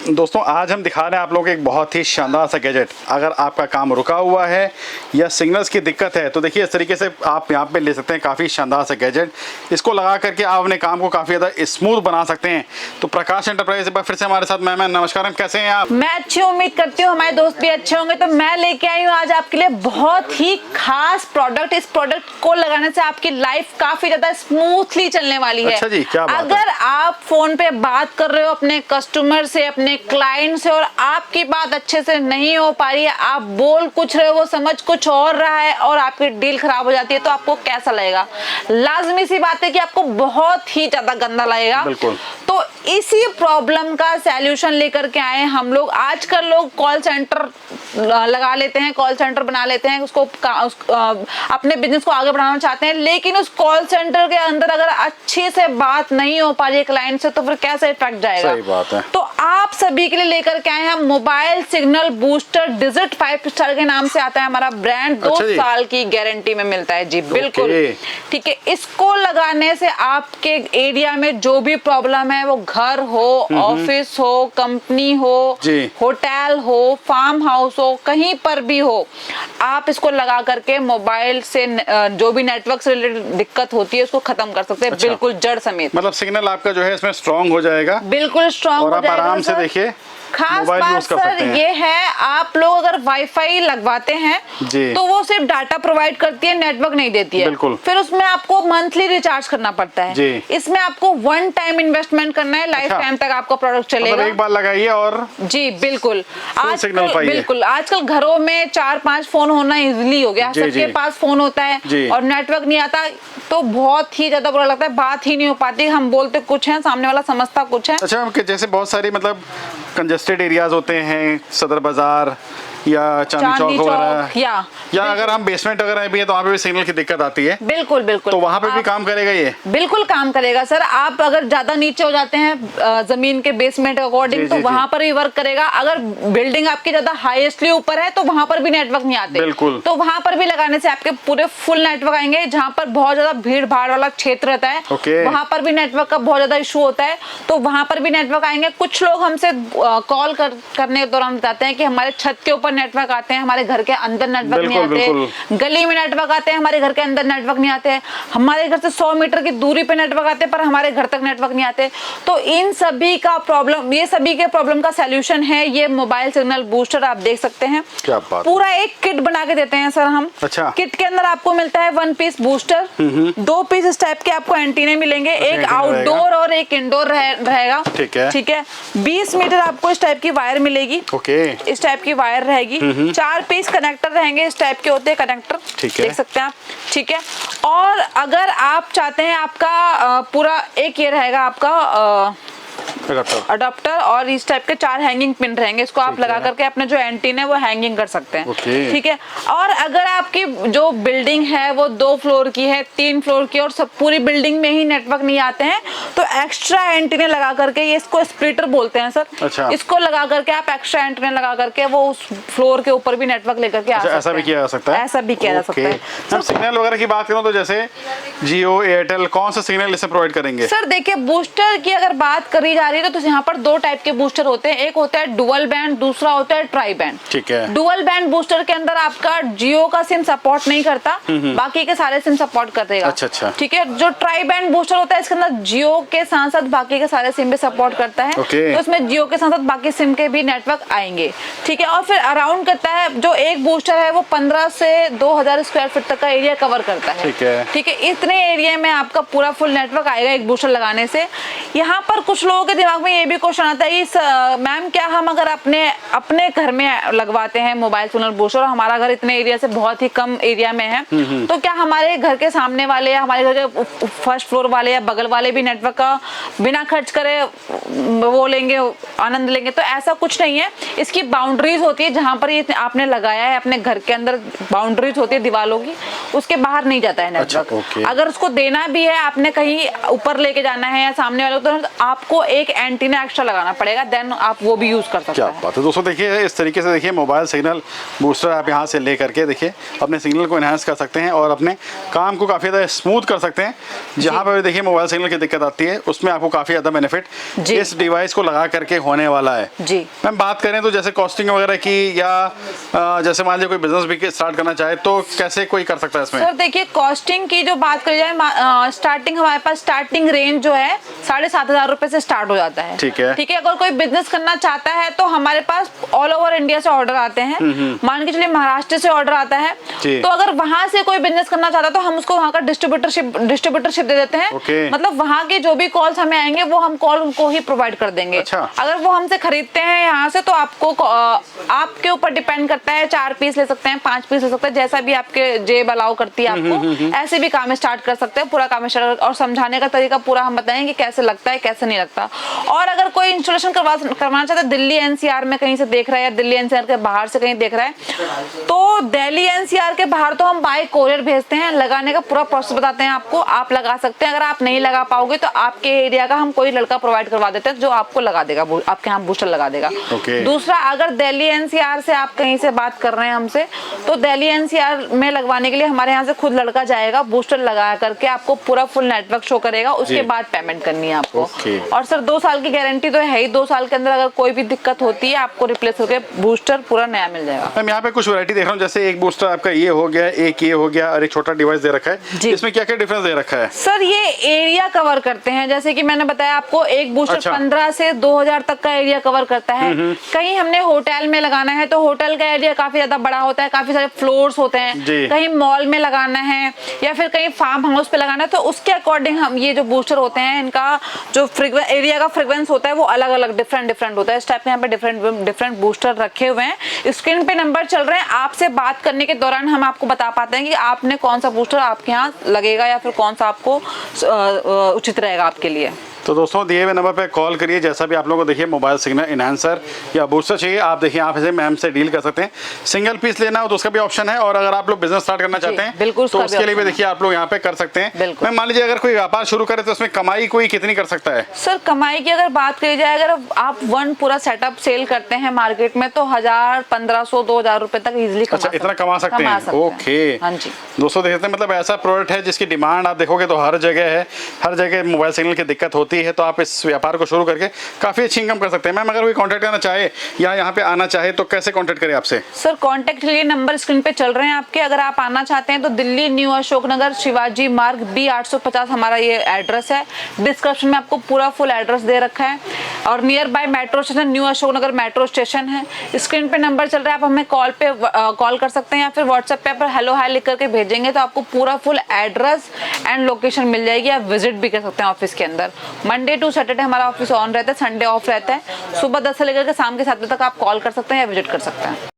दोस्तों आज हम दिखा रहे हैं आप लोगों को एक बहुत ही शानदार सा गैजेट। अगर आपका काम रुका हुआ है या सिग्नल्स की दिक्कत है तो देखिए इस तरीके से आप यहाँ पे ले सकते हैं काफ़ी शानदार सा गैजेट। इसको लगा करके आप अपने काम को काफ़ी ज़्यादा स्मूथ बना सकते हैं। तो प्रकाश एंटरप्राइज फिर से हमारे साथ मैम है। नमस्कार, कैसे हैं आप? मैं अच्छी उम्मीद करती हूँ हमारे दोस्त भी अच्छे होंगे। तो मैं लेके आई हूँ आज आपके लिए बहुत ही खास प्रोडक्ट। इस प्रोडक्ट को लगाने से आपकी लाइफ काफी ज्यादा स्मूथली चलने वाली है। अच्छा जी, क्या बात अगर आप फोन पे बात कर रहे हो अपने कस्टमर से, अपने क्लाइंट से, और आपकी बात अच्छे से नहीं हो पा रही है, आप बोल कुछ रहे हो वो समझ कुछ और रहा है और आपकी डील खराब हो जाती है, तो आपको कैसा लगेगा? लाजमी सी बात है कि आपको बहुत ही ज्यादा गंदा लगेगा। बिल्कुल। तो इसी प्रॉब्लम का सॉल्यूशन लेकर के आए हम लोग। आजकल लोग कॉल सेंटर लगा लेते हैं, कॉल सेंटर बना लेते हैं, उसको अपने बिजनेस को आगे बढ़ाना चाहते हैं, लेकिन उस कॉल सेंटर के अंदर अगर अच्छे से बात नहीं हो पा रही है क्लाइंट से, तो फिर कैसे इफेक्ट जाएगा? सही बात है। तो आप सभी के लिए लेकर के आए हैं mobile signal booster digit 5 star के नाम से आता है हमारा ब्रांड। 2 साल की गारंटी में मिलता है जी। बिल्कुल ठीक है। इसको लगाने से आपके एरिया में जो भी प्रॉब्लम है, वो घर हो, ऑफिस हो, कंपनी हो, होटल हो, फार्म हाउस हो, कहीं पर भी हो, आप इसको लगा करके मोबाइल से जो भी नेटवर्क से रिलेटेड दिक्कत होती है उसको खत्म कर सकते हैं। अच्छा। बिल्कुल जड़ समेत। मतलब सिग्नल आपका जो है इसमें स्ट्रॉन्ग हो जाएगा। बिल्कुल स्ट्रॉन्ग हो जाएगा। आराम से देखिए। खास बात सर ये है, आप लोग अगर वाईफाई लगवाते हैं तो वो सिर्फ डाटा प्रोवाइड करती है, नेटवर्क नहीं देती है। बिल्कुल। फिर उसमें आपको मंथली रिचार्ज करना पड़ता है जी। इसमें आपको वन टाइम इन्वेस्टमेंट करना है, लाइफ टाइम तक आपका प्रोडक्ट चलेगा। मतलब एक बार लगाइए और जी बिल्कुल। आजकल घरों में 4-5 फोन होना इजिली हो गया, सबके पास फोन होता है और नेटवर्क नहीं आता तो बहुत ही ज्यादा बुरा लगता है, बात ही नहीं हो पाती। हम बोलते कुछ है, सामने वाला समझता कुछ है। अच्छा, जैसे बहुत सारी मतलब कंजेस्टेड एरियाज होते हैं, सदर बाजार या चांदी चौक वगैरह, या अगर हम बेसमेंट वगैरह भी है तो वहाँ पे भी सिग्नल की दिक्कत आती है। बिल्कुल बिल्कुल। तो वहाँ पे भी काम करेगा ये? बिल्कुल काम करेगा सर। आप अगर ज्यादा नीचे हो जाते हैं जमीन के बेसमेंट अकॉर्डिंग, तो वहाँ पर भी वर्क करेगा। अगर बिल्डिंग आपकी ज्यादा हाईएस्टली ऊपर है तो वहाँ पर भी नेटवर्क नहीं आते। बिल्कुल। तो वहाँ पर भी लगाने से आपके पूरे फुल नेटवर्क आएंगे। जहाँ पर बहुत ज्यादा भीड़ भाड़ वाला क्षेत्र रहता है, वहाँ पर भी नेटवर्क का बहुत ज्यादा इशू होता है, तो वहाँ पर भी नेटवर्क आएंगे। कुछ लोग हमसे कॉल करने के दौरान बताते हैं कि हमारे छत के ऊपर नेटवर्क आते हैं, हमारे घर के अंदर नेटवर्क नहीं आते, गली में नेटवर्क आते हैं, हमारे घर के अंदर नेटवर्क नहीं आते, हमारे घर से 100 मीटर की दूरी पे नेटवर्क आते हैं पर हमारे घर तक नेटवर्क नहीं आते। तो इन सभी का प्रॉब्लम, ये सभी के प्रॉब्लम का सॉल्यूशन है ये मोबाइल सिग्नल बूस्टर। आप देख सकते हैं क्या बात। पूरा एक किट बना के देते हैं सर हम। अच्छा। किट के अंदर आपको मिलता है 1 पीस बूस्टर, 2 पीस इस टाइप के आपको एंटीने मिलेंगे, एक आउटडोर और एक इंडोर रहेगा। ठीक है। 20 मीटर आपको इस टाइप की वायर मिलेगी। इस टाइप की वायर रहेगी। 4 पीस कनेक्टर रहेंगे, इस टाइप के होते हैं कनेक्टर, देख सकते हैं आप। ठीक है। और अगर आप चाहते हैं आपका पूरा एक ये रहेगा आपका अडाप्टर और इस टाइप के 4 हैंगिंग पिन रहेंगे। इसको आप लगा करके अपने जो एंटीना है वो हैंगिंग कर सकते हैं। ठीक है। और अगर आपकी जो बिल्डिंग है वो 2 फ्लोर की है, 3 फ्लोर की, और सब पूरी बिल्डिंग में ही नेटवर्क नहीं आते हैं, तो एक्स्ट्रा एंटीना लगा करके, ये इसको स्प्लिटर बोलते हैं सर। अच्छा। इसको लगा करके आप एक्स्ट्रा एंटीना लगा करके वो उस फ्लोर के ऊपर भी नेटवर्क लेकर के आ सकते हैं। ऐसा भी किया जा सकता है? ऐसा भी किया जा सकता है। हम सिग्नल वगैरह की बात करूं तो जैसे जियो, एयरटेल, कौन सा सिग्नल इसे प्रोवाइड करेंगे? सर देखिए, बूस्टर की अगर बात करी जा रही है तो यहाँ पर 2 टाइप के बूस्टर होते हैं। एक होता है डुअल बैंड, दूसरा होता है ट्राई बैंड। ठीक है। डुअल बैंड बूस्टर के अंदर आपका जियो का सिम सपोर्ट नहीं करता, बाकी के सारे सिम सपोर्ट कर देगा। अच्छा। ठीक है। जो ट्राई बैंड बूस्टर होता है इसके अंदर जियो के साथ साथ बाकी के सारे सिम भी सपोर्ट करता है। तो इसमें जियो के साथ साथ बाकी सिम के भी नेटवर्क आएंगे। ठीक है। और फिर अराउंड करता है, जो एक बूस्टर है वो 15 से 2000 स्क्वायर फीट तक का एरिया कवर करता है। ठीक है। इतने एरिया में आपका पूरा फुल नेटवर्क आएगा एक बूस्टर लगाने से। यहाँ पर कुछ लोगों के दिमाग में ये भी क्वेश्चन आता है कि मैम क्या हम अगर अपने घर में लगवाते हैं मोबाइल सिग्नल बूस्टर और हमारा घर इतने एरिया से बहुत ही कम एरिया में है, तो क्या हमारे घर के सामने वाले या हमारे घर के फर्स्ट फ्लोर वाले या बगल वाले भी नेटवर्क का बिना खर्च करे वो लेंगे, आनंद लेंगे? तो ऐसा कुछ नहीं है। इसकी बाउंड्रीज होती है, जहां पर ये आपने लगाया है अपने घर के अंदर बाउंड्रीज होती है दीवारों की, उसके बाहर नहीं जाता है नेटवर्क। अगर उसको देना भी है, आपने कहीं ऊपर लेके जाना है या सामने वाले को, तो आपको एक एंटीना एक्स्ट्रा लगाना पड़ेगा, देन आप वो भी यूज कर सकते क्या हैं। बात है दोस्तों, देखिए इस तरीके से देखिए मोबाइल सिग्नल बूस्टर आप यहाँ से ले करके देखिए अपने सिग्नल को इन्हांस कर सकते हैं और अपने काम को काफ़ी ज़्यादा स्मूथ कर सकते हैं। जहाँ पर देखिए मोबाइल सिग्नल की दिक्कत आती है उसमें आपको काफ़ी ज़्यादा बेनिफिट जी। इस डिवाइस को लगा करके होने वाला है। जी मैम बात करें तो जैसे कॉस्टिंग वगैरह की या जैसे मान लीजिए कोई बिजनेस भी स्टार्ट करना चाहे तो कैसे कोई कर सकता है इसमें? सर देखिए, कॉस्टिंग की जो बात करी जाए, स्टार्टिंग हमारे पास स्टार्टिंग रेंज जो है 7,500 रुपए से स्टार्ट हो जाता है। ठीक है। ठीक है, अगर कोई बिजनेस करना चाहता है तो हमारे पास ऑल ओवर इंडिया से ऑर्डर आते हैं। मान के चलिए महाराष्ट्र से ऑर्डर आता है, जी। तो अगर वहां से कोई बिजनेस करना चाहता है तो हम उसको वहां का डिस्ट्रीब्यूटरशिप दे देते हैं। ओके। मतलब वहां के जो भी कॉल्स हमें आएंगे वो हम कॉल उनको ही प्रोवाइड कर देंगे। अच्छा। अगर वो हमसे खरीदते हैं यहाँ से तो आपको आपके ऊपर डिपेंड करता है, 4 पीस ले सकते हैं, 5 पीस ले सकते हैं, जैसा भी आपके जेब अलाउ करती है आपको, ऐसे भी काम स्टार्ट कर सकते हैं। पूरा काम स्टार्ट और समझाने का तरीका पूरा हम बताएंगे कैसे लगता है कैसे नहीं लगता। और अगर कोई इंस्टॉलेशन करवाना चाहता है, दिल्ली एनसीआर में कहीं से देख रहा है या दिल्ली एनसीआर के बाहर से कहीं देख रहा है, तो दिल्ली एनसीआर के बाहर तो हम बाय कोरियर भेजते हैं, लगाने का पूरा प्रोसेस बताते हैं आपको, आप लगा सकते हैं। अगर आप नहीं लगा पाओगे तो आपके एरिया का हम कोई लड़का प्रोवाइड करवा देते हैं जो आपको लगा देगा, आपके यहाँ बूस्टर लगा देगा। दूसरा, अगर दिल्ली एनसीआर से आप कहीं से बात कर रहे हैं हमसे, तो दिल्ली एनसीआर में लगवाने के लिए हमारे यहाँ से खुद लड़का जाएगा, बूस्टर लगा करके आपको पूरा फुल नेटवर्क शो करेगा, उसके बाद पेमेंट करनी है आपको। और सर 2 साल की गारंटी तो है ही, 2 साल के अंदर अगर कोई भी दिक्कत होती है आपको रिप्लेस होकर बूस्टर पूरा नया मिल जाएगा। मैम यहाँ पे कुछ वैरायटी देख रहा हूँ, जैसे एक बूस्टर आपका ये हो गया, एक ये हो गया और एक छोटा डिवाइस दे रखा है, इसमें क्या क्या डिफरेंस दे रखा है? सर ये एरिया कवर करते हैं, जैसे कि मैंने बताया आपको, एक बूस्टर अच्छा। 15 से 2000 तक का एरिया कवर करता है। कहीं हमने होटल में लगाना है तो होटल का एरिया काफी ज्यादा बड़ा होता है, काफी सारे फ्लोर्स होते हैं। कहीं मॉल में लगाना है या फिर कहीं फार्म हाउस पे लगाना है तो उसके अकॉर्डिंग हम ये जो बूस्टर होते हैं इनका जो एरिया का फ्रीक्वेंस होता है वो अलग अलग डिफरेंट होता है। इस टाइप के यहाँ पे डिफरेंट बूस्टर रखे हुए हैं। स्क्रीन पे नंबर चल रहे हैं, आपसे बात करने के दौरान हम आपको बता पाते हैं कि आपने कौन सा बूस्टर आपके यहाँ लगेगा या फिर कौन सा आपको उचित रहेगा आपके लिए। तो दोस्तों दिए हुए नंबर पे कॉल करिए, जैसा भी आप लोगों को देखिए मोबाइल सिग्नल इनहांसर या बूस्टर चाहिए, आप देखिए आप इसे मैम से डील कर सकते हैं। सिंगल पीस लेना हो तो उसका भी ऑप्शन है, और अगर आप लोग बिजनेस स्टार्ट करना चाहते हैं बिल्कुल तो उसके लिए भी देखिए आप लोग यहाँ पे कर सकते हैं। मैम मान लीजिए अगर कोई व्यापार शुरू करे तो उसमें कमाई कोई कितनी कर सकता है? सर कमाई की अगर बात करी जाए, अगर आप पूरा सेटअप सेल करते हैं मार्केट में तो 1000, 1500, 2000 रुपए तक इजिली इतना कमा सकते हैं। ओके। हाँ जी दोस्तों देखते हैं, मतलब ऐसा प्रोडक्ट है जिसकी डिमांड आप देखोगे तो हर जगह है, हर जगह मोबाइल सिग्नल की दिक्कत होती है, तो आप इस व्यापार को शुरू करके काफी अच्छी इनकम कर सकते हैं। मैम अगर कोई कांटेक्ट करना चाहे या यहाँ पे आना चाहे तो कैसे कांटेक्ट करें आपसे? सर कांटेक्ट के लिए नंबर स्क्रीन पे चल रहे हैं आपके। अगर आप आना चाहते हैं तो दिल्ली न्यू अशोक नगर शिवाजी मार्ग B850 हमारा ये एड्रेस है। डिस्क्रिप्शन में आपको पूरा फुल एड्रेस दे रखा है, और near by metro station new Ashok Nagar metro station है। स्क्रीन पे नंबर चल रहा है, आप हमें कॉल कर सकते हैं या फिर व्हाट्सएप पे पर हेलो हाय लिख करके भेजेंगे तो आपको पूरा फुल एड्रेस एंड लोकेशन मिल जाएगी। आप विजिट भी कर सकते हैं ऑफिस के अंदर। मंडे टू सैटरडे हमारा ऑफिस ऑन रहता है, संडे ऑफ रहता है। सुबह 10 से लेकर के शाम के 7 बजे तक आप कॉल कर सकते हैं या विजिट कर सकते हैं।